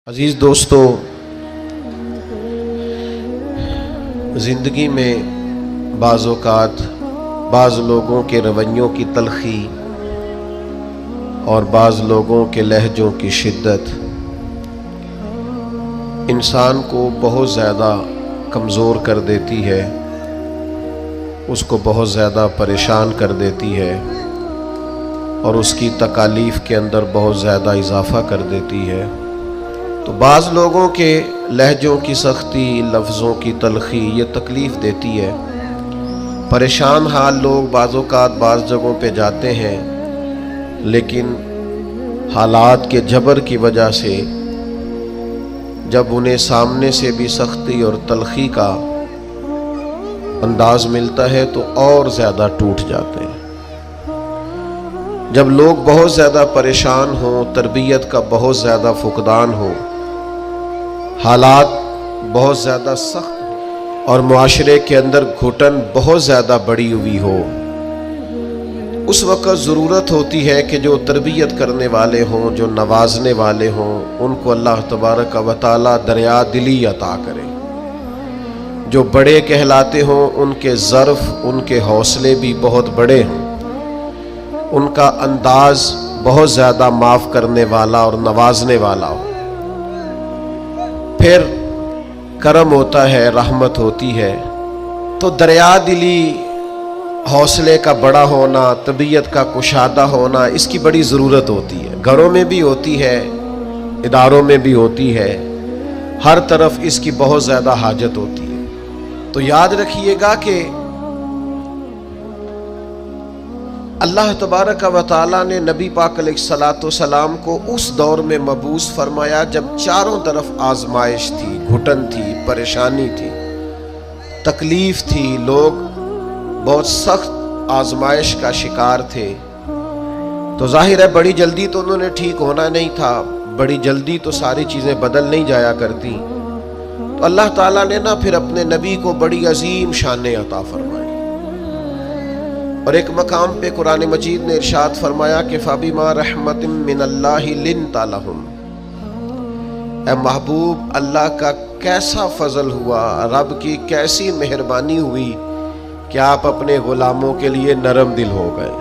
عزیز دوستو، زندگی میں بعض اوقات بعض لوگوں کے رویوں کی تلخی اور بعض لوگوں کے لہجوں کی شدت انسان کو بہت زیادہ کمزور کر دیتی ہے، اس کو بہت زیادہ پریشان کر دیتی ہے اور اس کی تکالیف کے اندر بہت زیادہ اضافہ کر دیتی ہے۔ تو بعض لوگوں کے لہجوں کی سختی، لفظوں کی تلخی یہ تکلیف دیتی ہے۔ پریشان حال لوگ بعض اوقات بعض جگہوں پہ جاتے ہیں، لیکن حالات کے جبر کی وجہ سے جب انہیں سامنے سے بھی سختی اور تلخی کا انداز ملتا ہے تو اور زیادہ ٹوٹ جاتے ہیں۔ جب لوگ بہت زیادہ پریشان ہوں، تربیت کا بہت زیادہ فقدان ہو، حالات بہت زیادہ سخت اور معاشرے کے اندر گھٹن بہت زیادہ بڑی ہوئی ہو، اس وقت ضرورت ہوتی ہے کہ جو تربیت کرنے والے ہوں، جو نوازنے والے ہوں، ان کو اللہ تبارک و تعالی دریا دلی عطا کرے۔ جو بڑے کہلاتے ہوں ان کے ظرف، ان کے حوصلے بھی بہت بڑے ہوں، ان کا انداز بہت زیادہ معاف کرنے والا اور نوازنے والا ہو، پھر کرم ہوتا ہے، رحمت ہوتی ہے۔ تو دریا دلی، حوصلے کا بڑا ہونا، طبیعت کا کشادہ ہونا، اس کی بڑی ضرورت ہوتی ہے۔ گھروں میں بھی ہوتی ہے، اداروں میں بھی ہوتی ہے، ہر طرف اس کی بہت زیادہ حاجت ہوتی ہے۔ تو یاد رکھیے گا کہ اللہ تبارک و تعالیٰ نے نبی پاک علیہ الصلاۃ والسلام کو اس دور میں مبعوث فرمایا جب چاروں طرف آزمائش تھی، گھٹن تھی، پریشانی تھی، تکلیف تھی، لوگ بہت سخت آزمائش کا شکار تھے۔ تو ظاہر ہے بڑی جلدی تو انہوں نے ٹھیک ہونا نہیں تھا، بڑی جلدی تو ساری چیزیں بدل نہیں جایا کرتی۔ تو اللہ تعالیٰ نے پھر اپنے نبی کو بڑی عظیم شانیں عطا فرمائی، اور ایک مقام پہ قرآن مجید نے ارشاد فرمایا کہ فَبِمَا رَحْمَةٍ مِّنَ اللَّهِ لِنْتَ لَهُمْ، اے محبوب اللہ کا کیسا فضل ہوا، رب کی کیسی مہربانی ہوئی کہ آپ اپنے غلاموں کے لیے نرم دل ہو گئے۔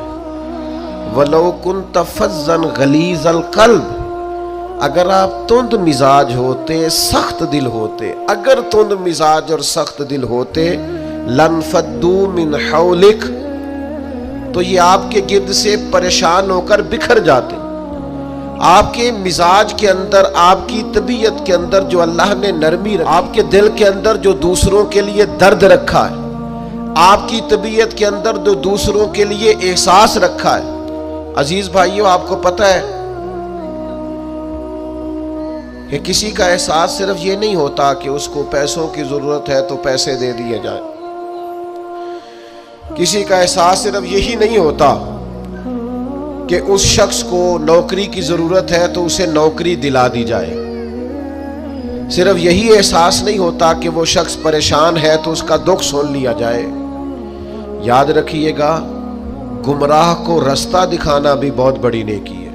وَلَوْ كُنْتَ فَظًّا غَلِيظَ الْقَلْبِ، اگر آپ تند مزاج ہوتے، سخت دل ہوتے، اگر تند مزاج اور سخت دل ہوتے، لَانْفَضُّوا مِنْ حَوْلِكَ، تو یہ آپ کے گرد سے پریشان ہو کر بکھر جاتے۔ آپ کے مزاج کے اندر، آپ کی طبیعت کے اندر جو اللہ نے نرمی رکھی، آپ کے دل کے اندر جو دوسروں کے لیے درد رکھا ہے، آپ کی طبیعت کے اندر جو دوسروں کے لیے احساس رکھا ہے۔ عزیز بھائیو، آپ کو پتہ ہے کہ کسی کا احساس صرف یہ نہیں ہوتا کہ اس کو پیسوں کی ضرورت ہے تو پیسے دے دیے جائیں، کسی کا احساس صرف یہی نہیں ہوتا کہ اس شخص کو نوکری کی ضرورت ہے تو اسے نوکری دلا دی جائے، صرف یہی احساس نہیں ہوتا کہ وہ شخص پریشان ہے تو اس کا دکھ سن لیا جائے۔ یاد رکھیے گا، گمراہ کو رستہ دکھانا بھی بہت بڑی نیکی ہے۔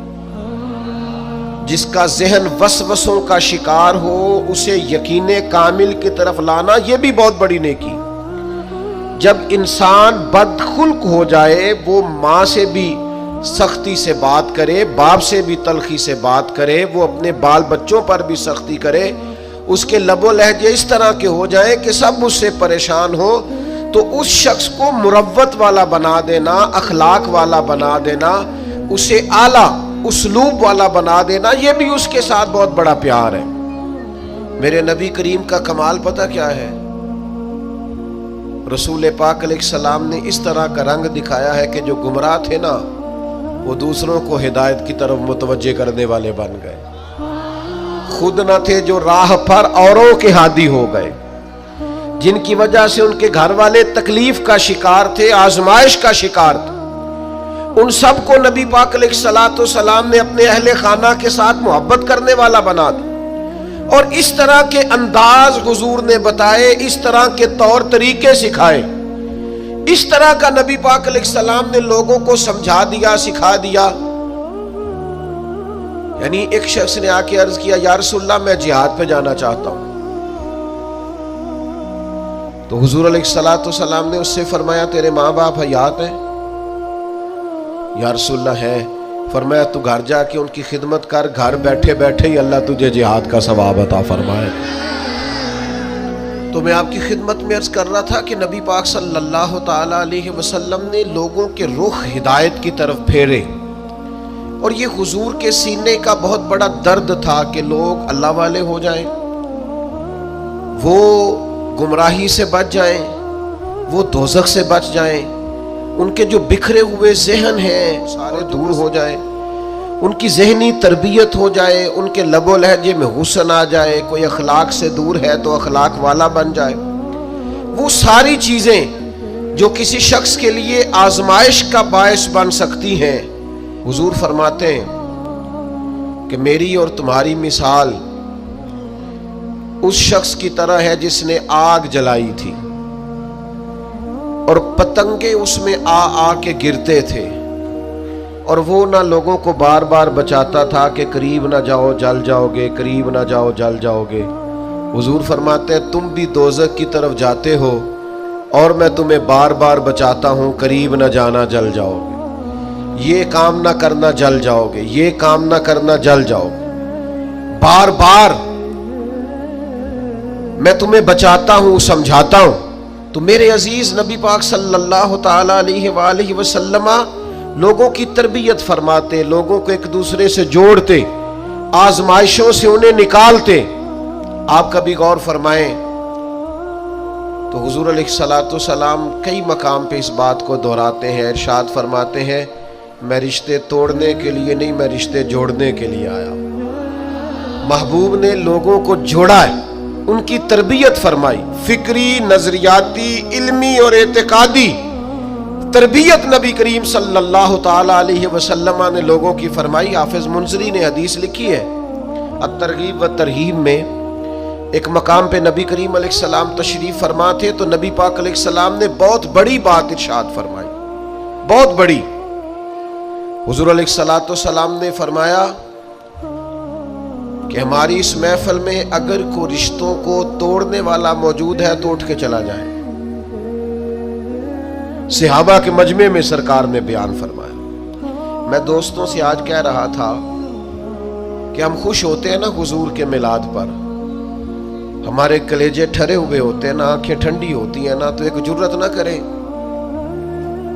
جس کا ذہن وسوسوں کا شکار ہو، اسے یقین کامل کی طرف لانا یہ بھی بہت بڑی نیکی۔ جب انسان بدخلق ہو جائے، وہ ماں سے بھی سختی سے بات کرے، باپ سے بھی تلخی سے بات کرے، وہ اپنے بال بچوں پر بھی سختی کرے، اس کے لب و لہجے اس طرح کے ہو جائیں کہ سب اس سے پریشان ہو، تو اس شخص کو مروت والا بنا دینا، اخلاق والا بنا دینا، اسے اعلیٰ اسلوب والا بنا دینا، یہ بھی اس کے ساتھ بہت بڑا پیار ہے۔ میرے نبی کریم کا کمال پتہ کیا ہے؟ رسول پاک علیہ السلام نے اس طرح کا رنگ دکھایا ہے کہ جو گمراہ تھے نا، وہ دوسروں کو ہدایت کی طرف متوجہ کرنے والے بن گئے، خود نہ تھے جو راہ پر اوروں کے ہادی ہو گئے، جن کی وجہ سے ان کے گھر والے تکلیف کا شکار تھے، آزمائش کا شکار تھے، ان سب کو نبی پاک علیہ الصلاۃ والسلام نے اپنے اہل خانہ کے ساتھ محبت کرنے والا بنا دیا، اور اس طرح کے انداز حضور نے بتائے، اس طرح کے طور طریقے سکھائے، اس طرح کا نبی پاک علیہ السلام نے لوگوں کو سمجھا دیا، سکھا دیا یعنی ایک شخص نے آ کے عرض کیا یا رسول اللہ میں جہاد پہ جانا چاہتا ہوں، تو حضور علیہ السلام نے اس سے فرمایا تیرے ماں باپ حیات ہیں؟ یا رسول اللہ ہے۔ فرمایا تو گھر جا کے ان کی خدمت کر، گھر بیٹھے بیٹھے ہی اللہ تجھے جہاد کا ثواب عطا فرمائے۔ تو میں آپ کی خدمت میں عرض کر رہا تھا کہ نبی پاک صلی اللہ تعالی علیہ وسلم نے لوگوں کے رخ ہدایت کی طرف پھیرے، اور یہ حضور کے سینے کا بہت بڑا درد تھا کہ لوگ اللہ والے ہو جائیں، وہ گمراہی سے بچ جائیں، وہ دوزخ سے بچ جائیں، ان کے جو بکھرے ہوئے ذہن ہیں سارے دور ہو جائیں، ان کی ذہنی تربیت ہو جائے، ان کے لب و لہجے میں حسن آ جائے، کوئی اخلاق سے دور ہے تو اخلاق والا بن جائے۔ وہ ساری چیزیں جو کسی شخص کے لیے آزمائش کا باعث بن سکتی ہیں، حضور فرماتے ہیں کہ میری اور تمہاری مثال اس شخص کی طرح ہے جس نے آگ جلائی تھی اور پتنگے اس میں آ کے گرتے تھے، اور وہ نہ لوگوں کو بار بار بچاتا تھا کہ قریب نہ جاؤ جل جاؤ گے، قریب نہ جاؤ جل جاؤ گے۔ حضور فرماتے ہیں تم بھی دوزخ کی طرف جاتے ہو اور میں تمہیں بار بار بچاتا ہوں، قریب نہ جانا جل جاؤ گے، یہ کام نہ کرنا جل جاؤ گے، یہ کام نہ کرنا جل جاؤ گے، بار بار میں تمہیں بچاتا ہوں، سمجھاتا ہوں۔ تو میرے عزیز نبی پاک صلی اللہ تعالی علیہ وآلہ وسلم لوگوں کی تربیت فرماتے، لوگوں کو ایک دوسرے سے جوڑتے، آزمائشوں سے انہیں نکالتے۔ آپ کبھی غور فرمائیں تو حضور علیہ السلام کئی مقام پہ اس بات کو دہراتے ہیں، ارشاد فرماتے ہیں میں رشتے توڑنے کے لیے نہیں، میں رشتے جوڑنے کے لیے آیا۔ محبوب نے لوگوں کو جوڑا ہے، ان کی تربیت فرمائی، فکری، نظریاتی، علمی اور اعتقادی تربیت نبی کریم صلی اللہ تعالی علیہ وسلم نے لوگوں کی فرمائی۔ حافظ منذری نے حدیث لکھی ہے الترغیب و ترہیب میں، ایک مقام پہ نبی کریم علیہ السلام تشریف فرما تھے تو نبی پاک علیہ السلام نے بہت بڑی بات ارشاد فرمائی، بہت بڑی۔ حضور علیہ السلام نے فرمایا کہ ہماری اس محفل میں اگر کوئی رشتوں کو توڑنے والا موجود ہے تو اٹھ کے چلا جائے۔ صحابہ کے مجمع میں سرکار نے بیان فرمایا۔ میں دوستوں سے آج کہہ رہا تھا کہ ہم خوش ہوتے ہیں نا حضور کے میلاد پر، ہمارے کلیجے ٹھرے ہوئے ہوتے ہیں نا، آنکھیں ٹھنڈی ہوتی ہیں نا، تو ایک جرت نہ کریں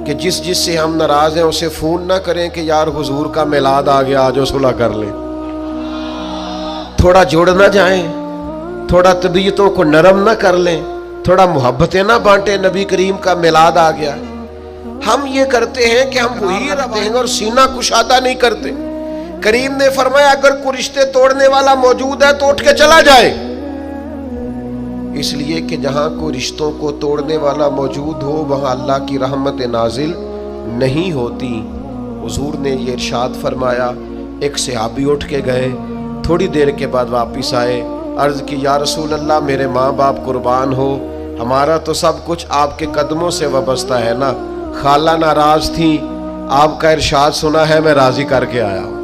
کہ جس سے ہم ناراض ہیں اسے فون نہ کریں کہ یار حضور کا میلاد آ گیا، آجو صلح کر لیں۔ تھوڑا جوڑ نہ جائیں، تھوڑا طبیعتوں کو نرم نہ کر لیں، تھوڑا محبتیں نہ بانٹیں، نبی کریم کا میلاد آ گیا۔ ہم یہ کرتے ہیں کہ ہم وہی رہتے ہیں اور سینہ کشادہ نہیں کرتے۔ کریم نے فرمایا اگر کوئی رشتے توڑنے والا موجود ہے تو اٹھ کے چلا جائے، اس لیے کہ جہاں کوئی رشتوں کو توڑنے والا موجود ہو وہاں اللہ کی رحمت نازل نہیں ہوتی۔ حضور نے یہ ارشاد فرمایا۔ ایک صحابی اٹھ کے گئے، تھوڑی دیر کے بعد واپس آئے، عرض کی یا رسول اللہ میرے ماں باپ قربان ہو، ہمارا تو سب کچھ آپ کے قدموں سے وابستہ ہے نا، خالہ ناراض تھی، آپ کا ارشاد سنا ہے میں راضی کر کے آیا ہوں۔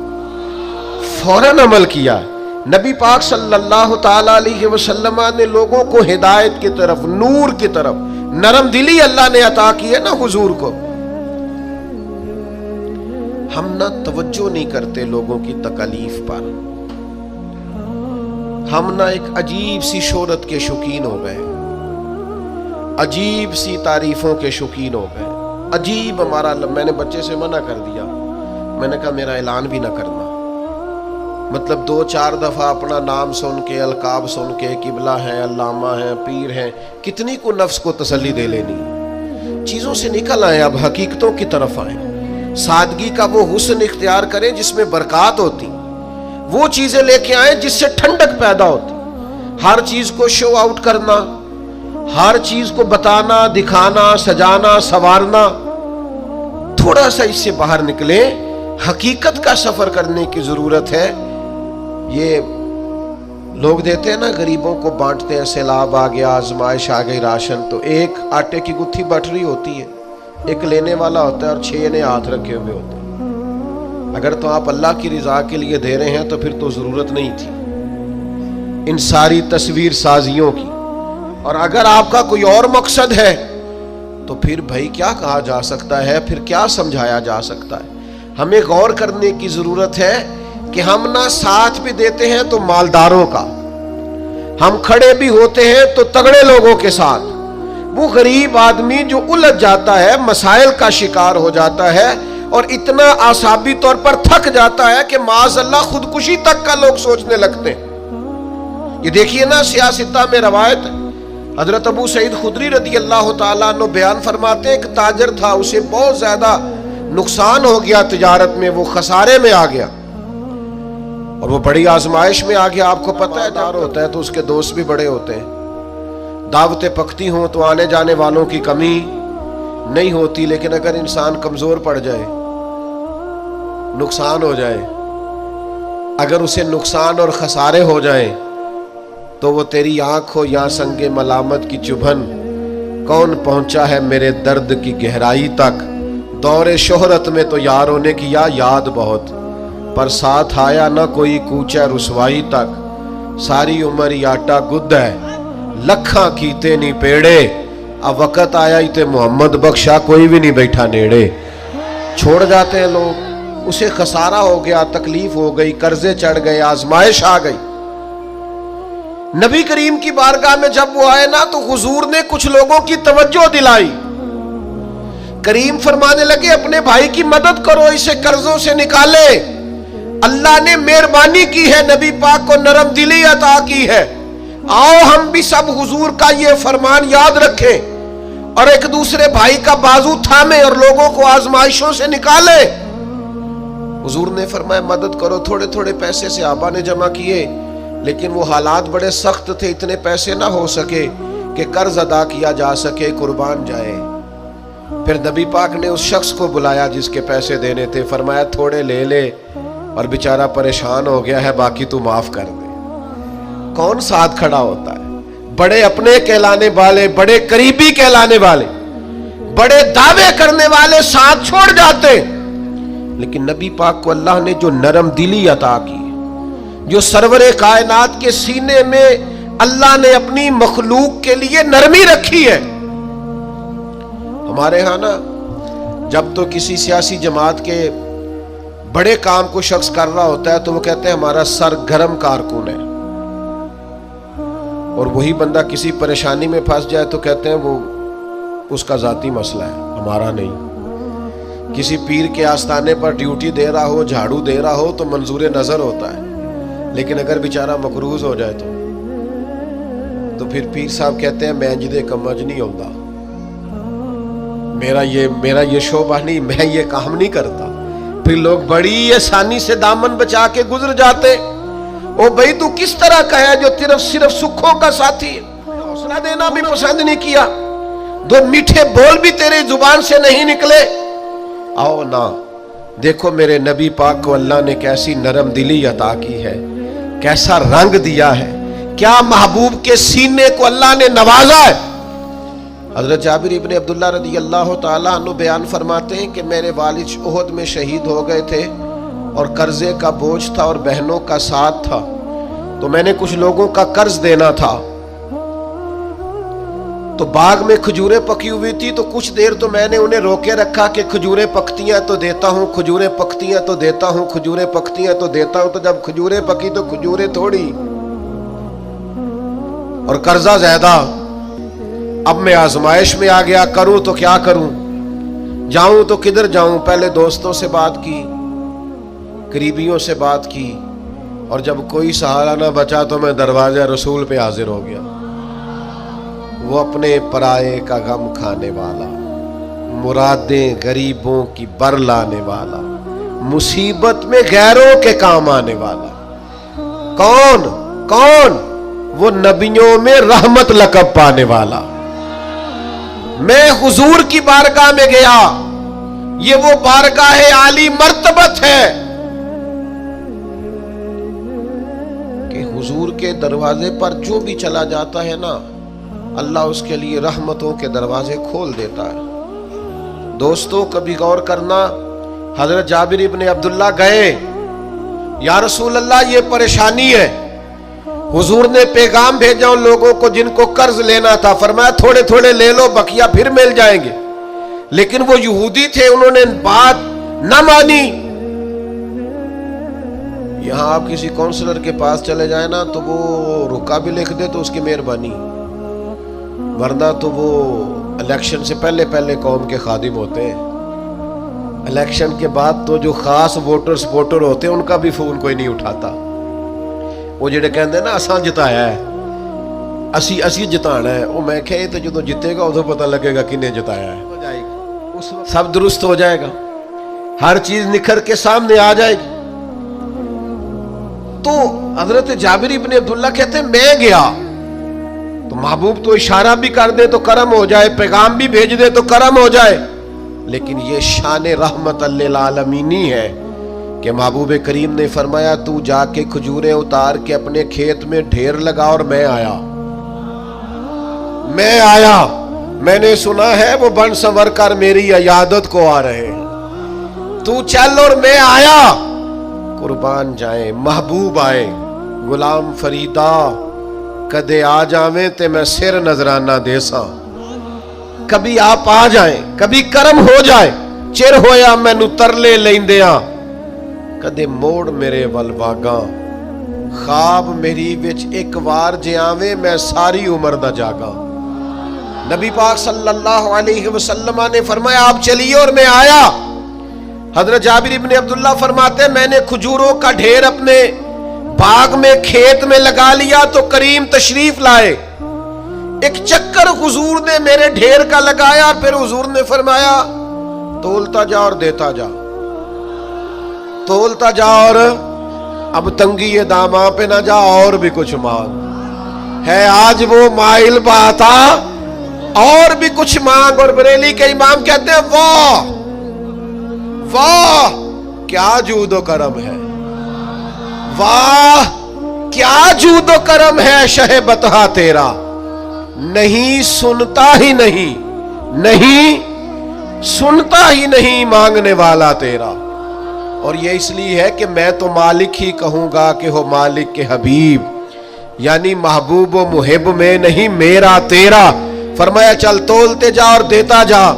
فوراً عمل کیا۔ نبی پاک صلی اللہ تعالی علیہ وسلم نے لوگوں کو ہدایت کی طرف، نور کی طرف، نرم دلی اللہ نے عطا کی ہے نا حضور کو۔ ہم نہ توجہ نہیں کرتے لوگوں کی تکالیف پر، ہم نہ ایک عجیب سی شہرت کے شوقین ہو گئے، عجیب سی تعریفوں کے شوقین ہو گئے، عجیب ہمارا۔ میں نے بچے سے منع کر دیا، میں نے کہا میرا اعلان بھی نہ کرنا، مطلب 2-4 دفعہ اپنا نام سن کے، القاب سن کے، قبلہ ہیں، علامہ ہیں، پیر ہیں، کتنی کو نفس کو تسلی دے لینی۔ چیزوں سے نکل آئیں، اب حقیقتوں کی طرف آئیں، سادگی کا وہ حسن اختیار کریں جس میں برکات ہوتی، وہ چیزیں لے کے آئیں جس سے ٹھنڈک پیدا ہوتی۔ ہر چیز کو شو آؤٹ کرنا، ہر چیز کو بتانا، دکھانا، سجانا، سنوارنا، تھوڑا سا اس سے باہر نکلیں، حقیقت کا سفر کرنے کی ضرورت ہے۔ یہ لوگ دیتے ہیں نا غریبوں کو بانٹتے ہیں، سیلاب آ گیا، آزمائش آ گئی، راشن، تو ایک آٹے کی گتھی بٹ رہی ہوتی ہے، ایک لینے والا ہوتا ہے اور 6 نے ہاتھ رکھے ہوئے ہوتے ہیں۔ اگر تو آپ اللہ کی رضا کے لیے دے رہے ہیں تو پھر تو ضرورت نہیں تھی ان ساری تصویر سازیوں کی، اور اگر آپ کا کوئی اور مقصد ہے تو پھر بھائی کیا کہا جا سکتا ہے، پھر کیا سمجھایا جا سکتا ہے۔ ہمیں غور کرنے کی ضرورت ہے کہ ہم نہ ساتھ بھی دیتے ہیں تو مالداروں کا، ہم کھڑے بھی ہوتے ہیں تو تگڑے لوگوں کے ساتھ، وہ غریب آدمی جو الجھ جاتا ہے، مسائل کا شکار ہو جاتا ہے اور اتنا اعصابی طور پر تھک جاتا ہے کہ معاذ اللہ خودکشی تک کا لوگ سوچنے لگتے ہیں۔ یہ دیکھیے نا سیاستہ میں روایت، حضرت ابو سعید خدری رضی اللہ تعالیٰ عنہ بیان فرماتے ہیں، ایک تاجر تھا، اسے بہت زیادہ نقصان ہو گیا تجارت میں، وہ خسارے میں آ گیا اور وہ بڑی آزمائش میں آ گیا۔ آپ کو پتہ ہے دار ہوتا ہے تو اس کے دوست بھی بڑے ہوتے ہیں، دعوتیں پکتی ہوں تو آنے جانے والوں کی کمی نہیں ہوتی، لیکن اگر انسان کمزور پڑ جائے، نقصان ہو جائے، اگر اسے نقصان اور خسارے ہو جائیں تو وہ تیری آنکھ ہو یا سنگ ملامت کی چبھن، کون پہنچا ہے میرے درد کی گہرائی تک، دور شہرت میں تو یاروں نے کیا یاد بہت، پر ساتھ آیا نہ کوئی کوچہ رسوائی تک، ساری عمر یاٹا گد ہے لکھاں کیتے نہیں پیڑے، اب وقت آیا ہی تے محمد بخشا کوئی بھی نہیں بیٹھا نیڑے۔ چھوڑ جاتے ہیں لوگ، اسے خسارہ ہو گیا، تکلیف ہو گئی، قرضے چڑھ گئے، آزمائش آ گئی۔ نبی کریم کی بارگاہ میں جب وہ آئے نا تو حضور نے کچھ لوگوں کی توجہ دلائی، کریم فرمانے لگے اپنے بھائی کی مدد کرو، اسے قرضوں سے نکالے، اللہ نے مہربانی کی ہے، نبی پاک کو نرم دلی عطا کی ہے، آؤ ہم بھی سب حضور کا یہ فرمان یاد رکھیں اور ایک دوسرے بھائی کا بازو تھامیں اور لوگوں کو آزمائشوں سے نکالیں۔ حضور نے فرمایا مدد کرو، تھوڑے تھوڑے پیسے سے آبا نے جمع کیے، لیکن وہ حالات بڑے سخت تھے، اتنے پیسے نہ ہو سکے کہ قرض ادا کیا جا سکے، قربان جائے۔ پھر نبی پاک نے اس شخص کو بلایا جس کے پیسے دینے تھے، فرمایا تھوڑے لے لے، اور بیچارہ پریشان ہو گیا ہے، باقی تو معاف کر دے۔ کون ساتھ کھڑا ہوتا ہے؟ بڑے اپنے کہلانے والے، بڑے قریبی کہلانے والے، بڑے دعوے کرنے والے ساتھ چھوڑ جاتے، لیکن نبی پاک کو اللہ نے جو نرم دلی عطا کی، جو سرور کائنات کے سینے میں اللہ نے اپنی مخلوق کے لیے نرمی رکھی ہے۔ ہمارے ہاں نا جب تو کسی سیاسی جماعت کے بڑے کام کو شخص کر رہا ہوتا ہے تو وہ کہتے ہیں ہمارا سرگرم کارکن ہے، اور وہی بندہ کسی پریشانی میں پھنس جائے تو کہتے ہیں وہ اس کا ذاتی مسئلہ ہے، ہمارا نہیں۔ کسی پیر کے آستانے پر ڈیوٹی دے رہا ہو، جھاڑو دے رہا ہو تو منظور نظر ہوتا ہے، لیکن اگر بیچارہ مقروض ہو جائے تو پھر پیر صاحب کہتے ہیں میں انجدے کمج نہیں ہوتا، میرا یہ شعبہ نہیں، میں یہ کام نہیں کرتا۔ پھر لوگ بڑی آسانی سے دامن بچا کے گزر جاتے، او بھائی تو کس طرح کا ہے جو صرف سکھوں کا ساتھی ہے، حوصلہ دینا بھی پسند نہیں کیا، دو میٹھے بول بھی تیرے زبان سے نہیں نکلے۔ آؤ نا دیکھو میرے نبی پاک کو اللہ نے کیسی نرم دلی عطا کی ہے، کیسا رنگ دیا ہے، کیا محبوب کے سینے کو اللہ نے نوازا ہے۔ حضرت جابر ابن عبداللہ رضی اللہ تعالیٰ عنہ بیان فرماتے ہیں کہ میرے والد احد میں شہید ہو گئے تھے اور قرضے کا بوجھ تھا اور بہنوں کا ساتھ تھا، تو میں نے کچھ لوگوں کا قرض دینا تھا، تو باغ میں کھجوریں پکی ہوئی تھی، تو کچھ دیر تو میں نے انہیں روکے رکھا کہ کھجوریں پکتی ہیں تو دیتا ہوں، کھجوریں پکتی ہیں تو دیتا ہوں، کھجوریں پکتی ہیں تو دیتا ہوں۔ تو جب کھجوریں پکی تو کھجوریں تھوڑی اور قرضہ زیادہ، اب میں آزمائش میں آ گیا، کروں تو کیا کروں، جاؤں تو کدھر جاؤں۔ پہلے دوستوں سے بات کی، قریبیوں سے بات کی، اور جب کوئی سہارا نہ بچا تو میں دروازہ رسول پہ حاضر ہو گیا۔ وہ اپنے پرائے کا غم کھانے والا، مرادیں غریبوں کی بر لانے والا، مصیبت میں غیروں کے کام آنے والا، کون؟ وہ نبیوں میں رحمت لقب پانے والا۔ میں حضور کی بارگاہ میں گیا، یہ وہ بارگاہ عالی مرتبت ہے کہ حضور کے دروازے پر جو بھی چلا جاتا ہے نا، اللہ اس کے لیے رحمتوں کے دروازے کھول دیتا ہے۔ دوستوں کبھی غور کرنا حضرت جابر ابن عبداللہ گئے، یا رسول اللہ یہ پریشانی ہے، حضور نے پیغام بھیجا ان لوگوں کو جن کو قرض لینا تھا، فرمایا تھوڑے تھوڑے لے لو، بقیہ پھر مل جائیں گے، لیکن وہ یہودی تھے، انہوں نے بات نہ مانی۔ یہاں آپ کسی کونسلر کے پاس چلے جائیں نا تو وہ رکا بھی لکھ دے تو اس کی مہربانی، ورنہ تو وہ الیکشن سے پہلے پہلے قوم کے خادم ہوتے ہیں، الیکشن کے بعد تو جو خاص ووٹر سپورٹر ہوتے ہیں ان کا بھی فون کوئی نہیں اٹھاتا۔ وہ جڑے کہندے نا اساں جتایا ہے، اسی جتانا ہے، وہ میں کہ یہ تو جدو جتے گا ادھر پتہ لگے گا کنے جتایا ہے، سب درست ہو جائے گا، ہر چیز نکھر کے سامنے آ جائے گی۔ تو حضرت جابر ابن عبداللہ کہتے ہیں میں گیا تو محبوب تو اشارہ بھی کر دے تو کرم ہو جائے، پیغام بھی بھیج دے تو کرم ہو جائے، لیکن یہ شان رحمت للعالمینی ہے کہ محبوب کریم نے فرمایا تو جا کے کھجوریں اتار کے اپنے کھیت میں ڈھیر لگا، اور میں آیا، میں نے سنا ہے وہ بن سنور کر میری عیادت کو آ رہے ہیں، تو چل اور میں آیا، قربان جائیں محبوب آئے، غلام فریدہ کدے آ جاویں تے میں سر نظرانہ دے سا، کبھی آپ آ جائیں، کبھی کرم ہو جائے، چر ہویا مینو ترلے لیندیاں، کدے موڑ میرے ول واگاں، خواب میری وچ ایک وار جے آویں میں ساری عمر دا جاگا۔ نبی پاک صلی اللہ علیہ وسلم نے فرمایا آپ چلیے اور میں آیا۔ حضرت جابر ابن عبداللہ فرماتے میں نے کھجوروں کا ڈھیر اپنے باغ میں کھیت میں لگا لیا تو کریم تشریف لائے، ایک چکر حضور نے میرے ڈھیر کا لگایا، پھر حضور نے فرمایا تولتا جا اور دیتا جا، تولتا جا اور اب تنگی داماں پہ نہ جا اور بھی کچھ مانگ، ہے آج وہ مائل باتا اور بھی کچھ مانگ۔ اور بریلی کے امام کہتے ہیں واہ واہ کیا جود و کرم ہے، واہ کیا جود و کرم ہے شہ بتہا تیرا، نہیں سنتا ہی نہیں، نہیں سنتا ہی نہیں مانگنے والا تیرا۔ اور یہ اس لیے ہے کہ میں تو مالک ہی کہوں گا کہ ہو مالک کے حبیب، یعنی محبوب و محب میں نہیں میرا تیرا۔ فرمایا چل تولتے جا اور دیتا جا۔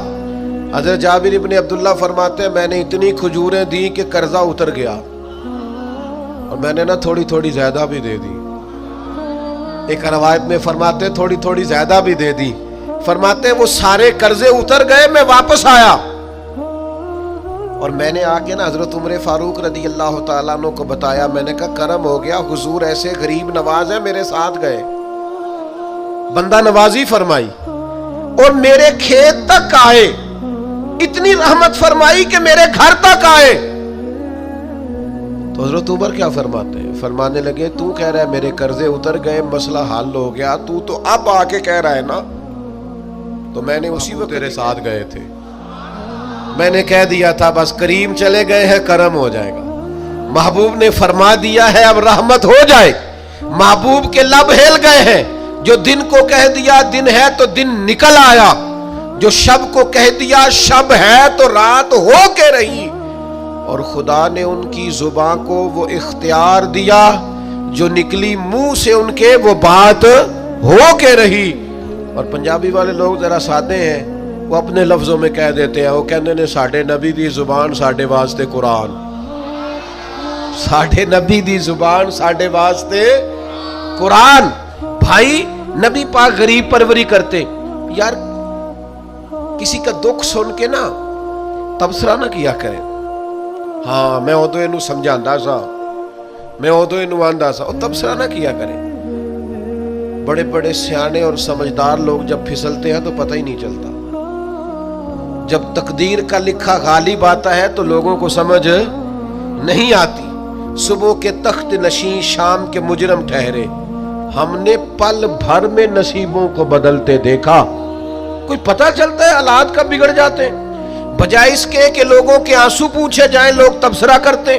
حضرت جابر ابن عبداللہ فرماتے ہیں میں نے اتنی کھجوریں دی کہ قرضہ اتر گیا، اور میں نے نا تھوڑی تھوڑی زیادہ بھی دے دی، ایک روایت میں فرماتے تھوڑی تھوڑی زیادہ بھی دے دی، فرماتے وہ سارے قرضے اتر گئے، میں واپس آیا اور میں نے آ کے نا حضرت عمر فاروق رضی اللہ تعالیٰ عنہ کو بتایا، میں نے کہا کرم ہو گیا، حضور ایسے غریب نواز ہیں میرے ساتھ گئے، بندہ نوازی فرمائی اور میرے کھیت تک آئے، اتنی رحمت فرمائی کہ میرے گھر تک آئے۔ تو حضرت عمر کیا فرماتے ہیں؟ فرمانے لگے تو کہہ رہا ہے میرے قرضے اتر گئے، مسئلہ حل ہو گیا، تو اب آ کے کہہ رہا ہے نا، تو میں نے اسی وقت تیرے ساتھ گئے تھے، میں نے کہہ دیا تھا بس کریم چلے گئے ہیں کرم ہو جائے گا، محبوب نے فرما دیا ہے اب رحمت ہو جائے، محبوب کے لب ہل گئے ہیں، جو دن کو کہہ دیا دن ہے تو دن نکل آیا، جو شب کو کہہ دیا شب ہے تو رات ہو کے رہی، اور خدا نے ان کی زبان کو وہ اختیار دیا جو نکلی منہ سے ان کے وہ بات ہو کے رہی۔ اور پنجابی والے لوگ ذرا سادے ہیں، وہ اپنے لفظوں میں کہہ دیتے ہیں، وہ کہنے نے ساڑھے نبی دی زبان ساڑھے واسطے قرآن، ساڑھے نبی دی زبان ساڑھے واسطے قرآن۔ بھائی نبی پاک غریب پروری کرتے، یار کسی کا دکھ سن کے نا تبصرہ نہ کیا کریں، ہاں میں ادو انہوں سمجھاندا سا، میں ادو انہوں آندا سا، اور تبصرہ نہ کیا کریں۔ بڑے بڑے سیانے اور سمجھدار لوگ جب پھسلتے ہیں تو پتہ ہی نہیں چلتا، جب تقدیر کا لکھا غالب آتا ہے تو لوگوں کو سمجھ نہیں آتی۔ صبح کے تخت نشین شام کے مجرم ٹھہرے، ہم نے پل بھر میں نصیبوں کو بدلتے دیکھا۔ کوئی پتہ چلتا ہے حالات کب بگڑ جاتے ہیں؟ بجائے اس کے لوگوں کے آنسو پوچھے جائیں لوگ تبصرہ کرتے،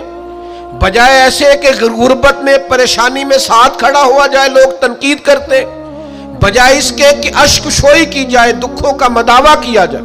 بجائے ایسے کہ غربت میں پریشانی میں ساتھ کھڑا ہوا جائے لوگ تنقید کرتے، بجائے اس کے کہ اشک شوئی کی جائے دکھوں کا مداوع کیا جائے۔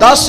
10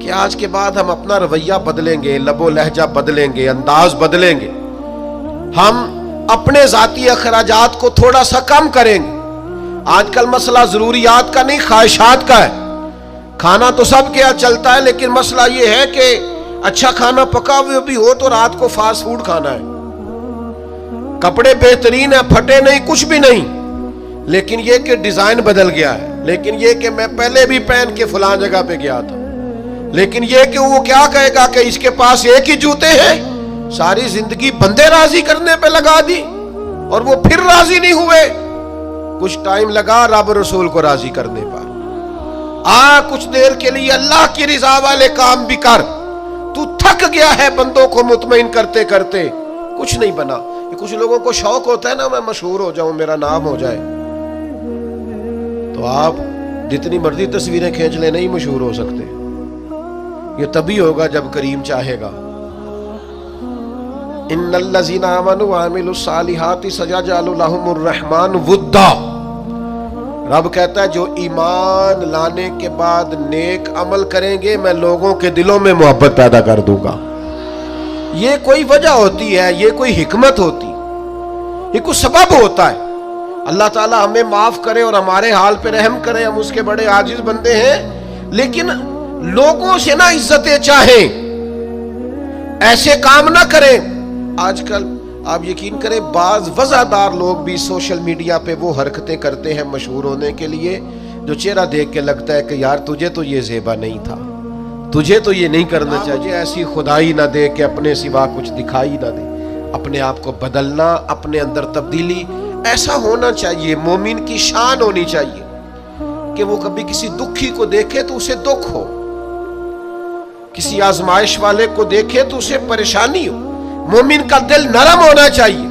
کہ آج کے بعد ہم اپنا رویہ بدلیں گے، لب و لہجہ بدلیں گے، انداز بدلیں گے، ہم اپنے ذاتی اخراجات کو تھوڑا سا کم کریں گے۔ آج کل مسئلہ ضروریات کا نہیں، خواہشات کا ہے۔ کھانا تو سب کے یہاں چلتا ہے، لیکن مسئلہ یہ ہے کہ اچھا کھانا پکا ہوئے بھی ہو تو رات کو فاسٹ فوڈ کھانا ہے، کپڑے بہترین ہیں، پھٹے نہیں، کچھ بھی نہیں، لیکن یہ کہ ڈیزائن بدل گیا ہے، لیکن یہ کہ میں پہلے بھی پہن کے فلاں جگہ پہ گیا تھا، لیکن یہ کہ وہ کیا کہے گا کہ اس کے پاس ایک ہی جوتے ہیں، ساری زندگی بندے راضی کرنے پہ لگا دی اور وہ پھر راضی نہیں ہوئے۔ کچھ ٹائم لگا رب رسول کو راضی کرنے پر، کچھ دیر کے لیے اللہ کی رضا والے کام بھی کر، تو تھک گیا ہے بندوں کو مطمئن کرتے کرتے، کچھ نہیں بنا۔ کچھ لوگوں کو شوق ہوتا ہے نا، میں مشہور ہو جاؤں، میرا نام ہو جائے، تو آپ جتنی مرضی تصویریں کھینچ لیں نہیں مشہور ہو سکتے، یہ تبھی ہوگا جب کریم چاہے گا۔ ان الذین آمنوا وعملوا الصالحات سیجعل لهم الرحمن ودا، رب کہتا ہے جو ایمان لانے کے بعد نیک عمل کریں گے میں لوگوں کے دلوں میں محبت پیدا کر دوں گا۔ یہ کوئی وجہ ہوتی ہے، یہ کوئی حکمت ہوتی، یہ کوئی سبب ہوتا ہے۔ اللہ تعالی ہمیں معاف کرے اور ہمارے حال پہ رحم کرے، ہم اس کے بڑے عاجز بندے ہیں، لیکن لوگوں سے نہ عزتیں چاہیں، ایسے کام نہ کریں۔ آج کل آپ یقین کریں بعض وزادار لوگ بھی سوشل میڈیا پہ وہ حرکتیں کرتے ہیں مشہور ہونے کے لیے جو چہرہ دیکھ کے لگتا ہے کہ یار تجھے تو یہ زیبا نہیں تھا، تجھے تو یہ نہیں کرنا چاہیے، ایسی خدائی نہ دے کہ اپنے سوا کچھ دکھائی نہ دے۔ اپنے آپ کو بدلنا، اپنے اندر تبدیلی، ایسا ہونا چاہیے۔ مومن کی شان ہونی چاہیے کہ وہ کبھی کسی دکھی کو دیکھے تو اسے دکھ ہو، کسی آزمائش والے کو دیکھے تو اسے پریشانی ہو۔ مومن کا دل نرم ہونا چاہیے،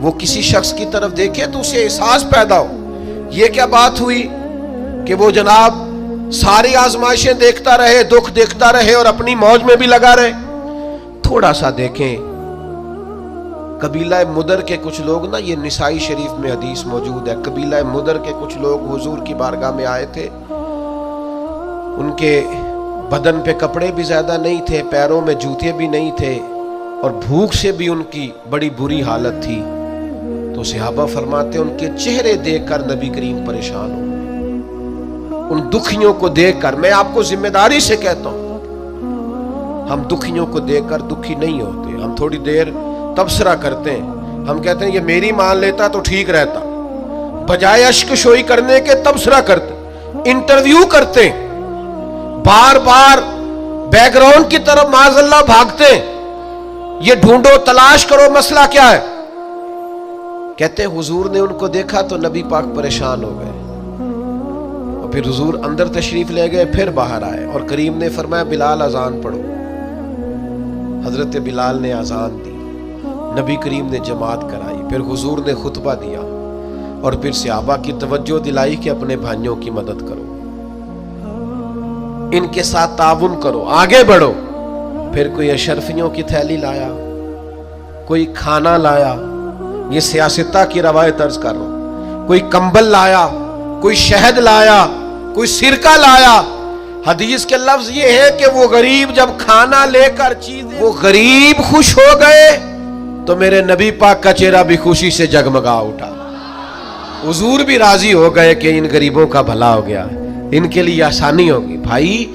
وہ کسی شخص کی طرف دیکھے تو اسے احساس پیدا ہو۔ یہ کیا بات ہوئی کہ وہ جناب ساری آزمائشیں دیکھتا رہے، دکھ دیکھتا رہے اور اپنی موج میں بھی لگا رہے؟ تھوڑا سا دیکھیں، قبیلہ مدر کے کچھ لوگ نا، یہ نسائی شریف میں حدیث موجود ہے، قبیلہ مدر کے کچھ لوگ حضور کی بارگاہ میں آئے تھے، ان کے بدن پہ کپڑے بھی زیادہ نہیں تھے، پیروں میں جوتے بھی نہیں تھے، اور بھوک سے بھی ان کی بڑی بری حالت تھی۔ تو صحابہ فرماتے ان کے چہرے دیکھ کر نبی کریم پریشان ہو، ان دکھیوں کو دیکھ کر۔ میں آپ کو ذمہ داری سے کہتا ہوں، ہم دکھیوں کو دیکھ کر دکھی نہیں ہوتے، ہم تھوڑی دیر تبصرہ کرتے ہیں، ہم کہتے ہیں یہ میری مان لیتا تو ٹھیک رہتا، بجائے اشک شوئی کرنے کے تبصرہ کرتے، انٹرویو کرتے، بار بار بیک گراؤنڈ کی طرف معاذ اللہ بھاگتے، یہ ڈھونڈو تلاش کرو مسئلہ کیا ہے۔ کہتے حضور نے ان کو دیکھا تو نبی پاک پریشان ہو گئے، اور پھر حضور اندر تشریف لے گئے، پھر باہر آئے اور کریم نے فرمایا بلال اذان پڑھو۔ حضرت بلال نے اذان دی، نبی کریم نے جماعت کرائی، پھر حضور نے خطبہ دیا، اور پھر صحابہ کی توجہ دلائی کہ اپنے بھائیوں کی مدد کرو، ان کے ساتھ تعاون کرو، آگے بڑھو۔ پھر کوئی اشرفیوں کی تھیلی لایا، کوئی کھانا لایا، یہ سیاستہ کی روایت عرض کر رہا ہوں، کوئی کمبل لایا، کوئی شہد لایا، کوئی سرکہ لایا۔ حدیث کے لفظ یہ ہے کہ وہ غریب جب کھانا لے کر چیزیں، وہ غریب خوش ہو گئے تو میرے نبی پاک کا چہرہ بھی خوشی سے جگمگا اٹھا، حضور بھی راضی ہو گئے کہ ان غریبوں کا بھلا ہو گیا، ان کے لیے آسانی ہوگی۔ بھائی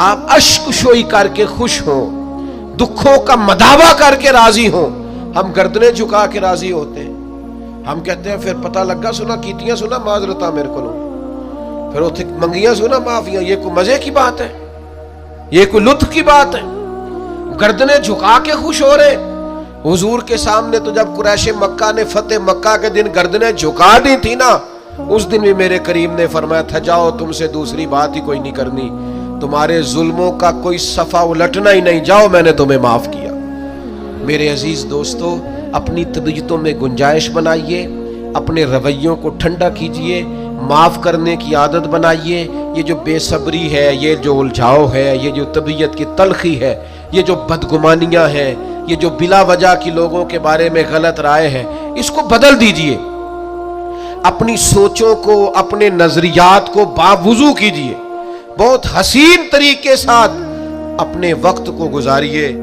آپ اشک شوئی کر کے خوش ہوں، دکھوں کا مداوا کر کے راضی ہوں۔ ہم گردنیں جھکا کے راضی ہوتے ہیں، ہم کہتے ہیں پھر پتہ لگا سنا کیتیاں سنا معذرتاں میرے کو، پھر اتنے منگیاں سنا معافیاں، یہ کوئی مزے کی بات ہے؟ یہ کوئی لطف کی بات ہے؟ گردنیں جھکا کے خوش ہو رہے۔ حضور کے سامنے تو جب قریش مکہ نے فتح مکہ کے دن گردنیں جھکا دی تھی نا، اس دن بھی میرے کریم نے فرمایا تھا جاؤ تم سے دوسری بات ہی کوئی نہیں کرنی، تمہارے ظلموں کا کوئی صفحہ الٹنا ہی نہیں، جاؤ میں نے تمہیں معاف کیا۔ میرے عزیز دوستو، اپنی طبیعتوں میں گنجائش بنائیے، اپنے رویوں کو ٹھنڈا کیجئے، معاف کرنے کی عادت بنائیے۔ یہ جو بے صبری ہے، یہ جو الجھاؤ ہے، یہ جو طبیعت کی تلخی ہے، یہ جو بدگمانیاں ہیں، یہ جو بلا وجہ کی لوگوں کے بارے میں غلط رائے ہے، اس کو بدل دیجئے۔ اپنی سوچوں کو، اپنے نظریات کو باوضو کیجئے۔ بہت حسین طریقے ساتھ اپنے وقت کو گزاریے۔